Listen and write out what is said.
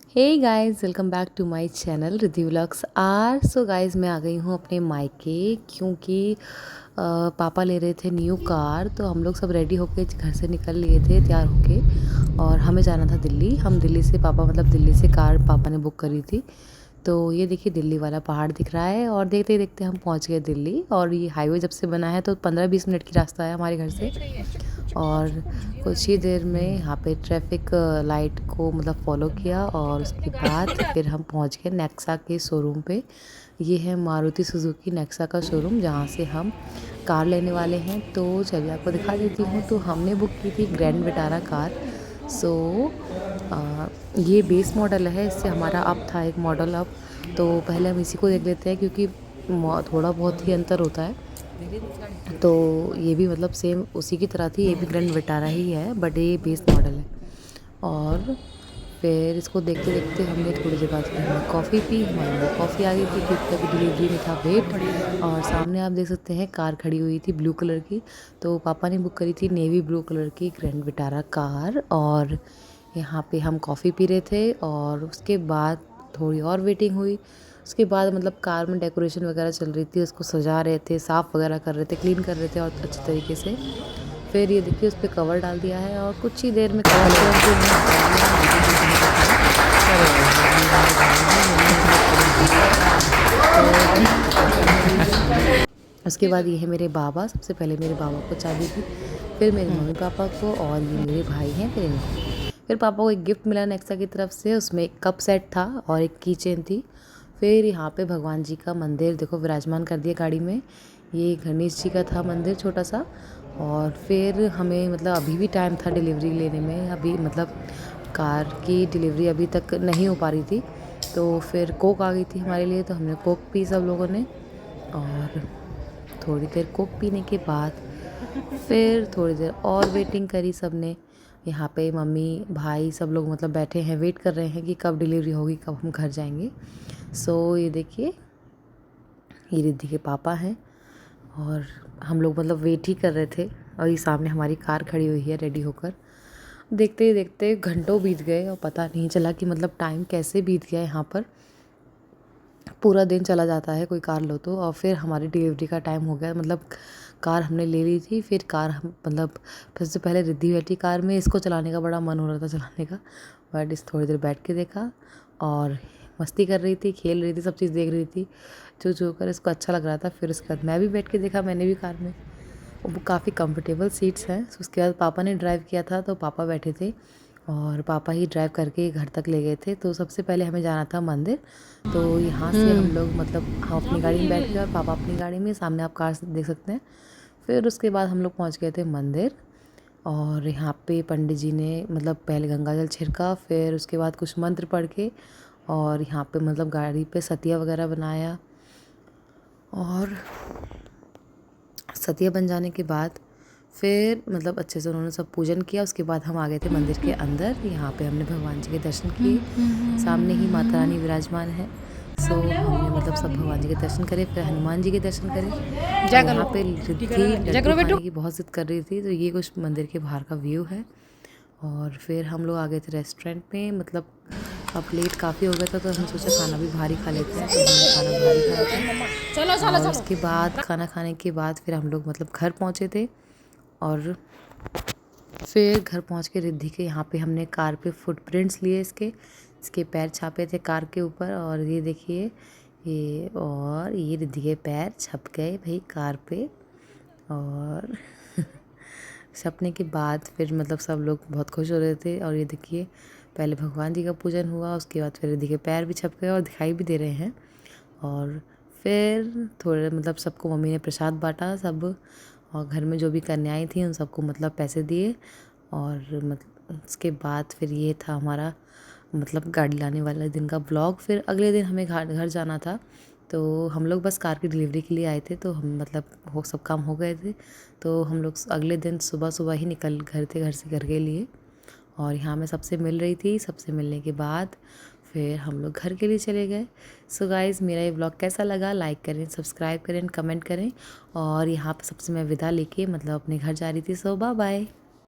Hey guys, welcome back to my channel Riddhi vlogs R. So guys, मैं आ गई हूँ अपने मायके क्योंकि पापा ले रहे थे न्यू कार। तो हम लोग सब रेडी होके घर से निकल लिए थे तैयार होके, और हमें जाना था दिल्ली। हम दिल्ली से दिल्ली से कार पापा ने बुक करी थी। तो ये देखिए दिल्ली वाला पहाड़ दिख रहा है, और देखते ही देखते हम पहुंच गए दिल्ली। और ये हाईवे जब से बना है तो 15-20 मिनट की रास्ता है हमारे घर से। और कुछ ही देर में यहाँ पे ट्रैफिक लाइट को फॉलो किया, और उसके बाद फिर हम पहुँच गए नेक्सा के शोरूम पे। ये है मारुति सुजुकी नेक्सा का शोरूम, जहाँ से हम कार लेने वाले हैं। तो चलिए आपको दिखा देती हूँ। तो हमने बुक की थी ग्रैंड विटारा कार। सो ये बेस मॉडल है, इससे हमारा अप था एक मॉडल अप। तो पहले हम इसी को देख लेते हैं क्योंकि थोड़ा बहुत ही अंतर होता है। तो ये भी सेम उसी की तरह थी, ये भी ग्रैंड विटारा ही है बट ये बेस मॉडल है। और फिर इसको देखते देखते हमने थोड़ी देर बाद फिर हमने कॉफ़ी पी। हमारे लिए कॉफ़ी आ गई थी क्योंकि अभी डिलीवरी में था वेट। और सामने आप देख सकते हैं कार खड़ी हुई थी ब्लू कलर की। तो पापा ने बुक करी थी नेवी ब्लू कलर की ग्रैंड विटारा कार। और यहाँ पे हम कॉफ़ी पी रहे थे, और उसके बाद थोड़ी और वेटिंग हुई। उसके बाद कार में डेकोरेशन वगैरह चल रही थी, उसको सजा रहे थे, साफ़ वगैरह कर रहे थे, क्लीन कर रहे थे और अच्छे तरीके से। फिर ये देखिए उस पर कवर डाल दिया है, और कुछ ही देर में कवर तुरंत ही उन्होंने हटा दिया। उसके बाद ये है मेरे बाबा। सबसे पहले मेरे बाबा को चाबी दी, फिर मेरे मम्मी पापा को, और ये मेरे भाई हैं फिर इनको। फिर पापा को एक गिफ्ट मिला नेक्सा की तरफ से, उसमें एक कप सेट था और एक की चेन थी। फिर यहाँ पे भगवान जी का मंदिर देखो विराजमान कर दिया गाड़ी में। ये गणेश जी का था मंदिर छोटा सा। और फिर हमें अभी भी टाइम था डिलीवरी लेने में, अभी कार की डिलीवरी अभी तक नहीं हो पा रही थी। तो फिर कोक आ गई थी हमारे लिए, तो हमने कोक पी सब लोगों ने। और थोड़ी देर कोक पीने के बाद फिर थोड़ी देर और वेटिंग करी सब ने। यहाँ पे मम्मी भाई सब लोग बैठे हैं, वेट कर रहे हैं कि कब डिलीवरी होगी, कब हम घर जाएंगे। सो ये देखिए ये रिद्धि के पापा हैं, और हम लोग वेट ही कर रहे थे। और ये सामने हमारी कार खड़ी हुई है रेडी होकर। देखते ही देखते घंटों बीत गए और पता नहीं चला कि टाइम कैसे बीत गया यहाँ पर। पूरा दिन चला जाता है कोई कार लो तो। और फिर हमारी डिलीवरी का टाइम हो गया। कार हमने ले ली थी। फिर कार हम फिर से पहले रिद्धि बैठी कार में, इसको चलाने का बड़ा मन हो रहा था चलाने का, बट इस थोड़ी देर बैठ के देखा और मस्ती कर रही थी, खेल रही थी, सब चीज़ देख रही थी चू चू कर। इसको अच्छा लग रहा था। फिर उसके बाद मैं भी बैठ के देखा, मैंने भी कार में। वो काफ़ी कंफर्टेबल सीट्स हैं। उसके बाद पापा ने ड्राइव किया था, तो पापा बैठे थे और पापा ही ड्राइव करके घर तक ले गए थे। तो सबसे पहले हमें जाना था मंदिर। तो यहाँ से हम लोग हम अपनी गाड़ी में बैठ गए और पापा अपनी गाड़ी में। सामने आप कार देख सकते हैं। फिर उसके बाद हम लोग पहुँच गए थे मंदिर, और यहाँ पे पंडित जी ने पहले गंगा जल छिड़का, फिर उसके बाद कुछ मंत्र पढ़ के, और यहाँ पे गाड़ी पे सतिया वगैरह बनाया। और सतिया बन जाने के बाद फिर अच्छे से उन्होंने सब पूजन किया। उसके बाद हम आ गए थे मंदिर के अंदर। यहाँ पे हमने भगवान जी के दर्शन किए। सामने ही माता रानी विराजमान है। सो हमने सब भगवान जी के दर्शन करे, फिर हनुमान जी के दर्शन करे। यहाँ पे रिद्धि लड्डू खाने की बहुत जिद कर रही थी। तो ये कुछ मंदिर के बाहर का व्यू है। और फिर हम लोग आ गए थे रेस्टोरेंट में। अब लेट काफ़ी हो गया था, तो हम सोचा खाना भी भारी खा लेते हैं। तो हमने खाना भारी खाया था। और उसके बाद खाना खाने के बाद फिर हम लोग घर पहुँचे थे। और फिर घर पहुँच के रिद्धि के यहाँ पे हमने कार पे फुटप्रिंट्स लिए, इसके पैर छापे थे कार के ऊपर। और ये देखिए ये रिद्धि के पैर छप गए भाई कार पे। और छपने के बाद फिर सब लोग बहुत खुश हो रहे थे। और ये देखिए पहले भगवान जी का पूजन हुआ, उसके बाद फिर रिद्धि के पैर भी छप गए और दिखाई भी दे रहे हैं। और फिर थोड़े सबको मम्मी ने प्रसाद बांटा सब, और घर में जो भी कन्याएं थी उन सबको पैसे दिए। और उसके बाद फिर ये था हमारा गाड़ी लाने वाले दिन का ब्लॉग। फिर अगले दिन हमें घर जाना था। तो हम लोग बस कार की डिलीवरी के लिए आए थे, तो हम वो सब काम हो गए थे। तो हम लोग अगले दिन सुबह सुबह ही निकल घर थे, घर से घर के लिए। और यहाँ मैं सबसे मिल रही थी। सबसे मिलने के बाद फिर हम लोग घर के लिए चले गए। सो गाइज़, मेरा ये ब्लॉग कैसा लगा लाइक करें, सब्सक्राइब करें, कमेंट करें। और यहाँ पर सबसे मैं विदा लेके अपने घर जा रही थी। सो बाय बाय।